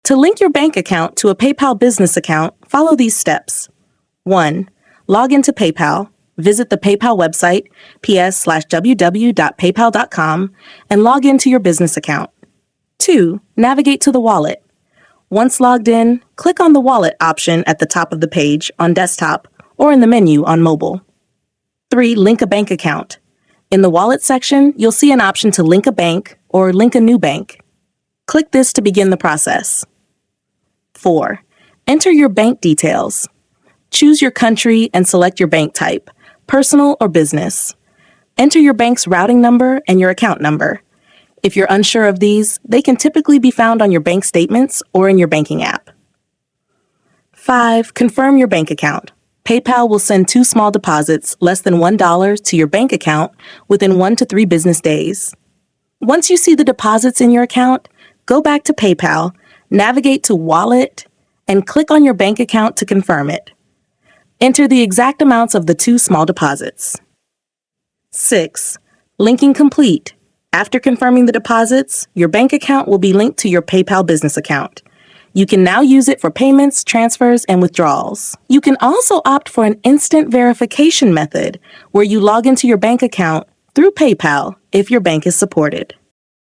To link your bank account to a PayPal business account, follow these steps. 1. Log into PayPal. Visit the PayPal website, ps/www.paypal.com, and log into your business account. 2. Navigate to the wallet. Once logged in, click on the wallet option at the top of the page on desktop or in the menu on mobile. 3. Link a bank account. In the wallet section, you'll see an option to link a bank or link a new bank. Click this to begin the process. 4. Enter your bank details. Choose your country and select your bank type, personal or business. Enter your bank's routing number and your account number. If you're unsure of these, they can typically be found on your bank statements or in your banking app. 5. Confirm your bank account. PayPal will send 2 small deposits, less than $1, to your bank account within 1 to 3 business days. Once you see the deposits in your account, go back to PayPal, navigate to Wallet, and click on your bank account to confirm it. Enter the exact amounts of the 2 small deposits. 6. Linking complete. After confirming the deposits, your bank account will be linked to your PayPal business account. You can now use it for payments, transfers, and withdrawals. You can also opt for an instant verification method where you log into your bank account through PayPal if your bank is supported.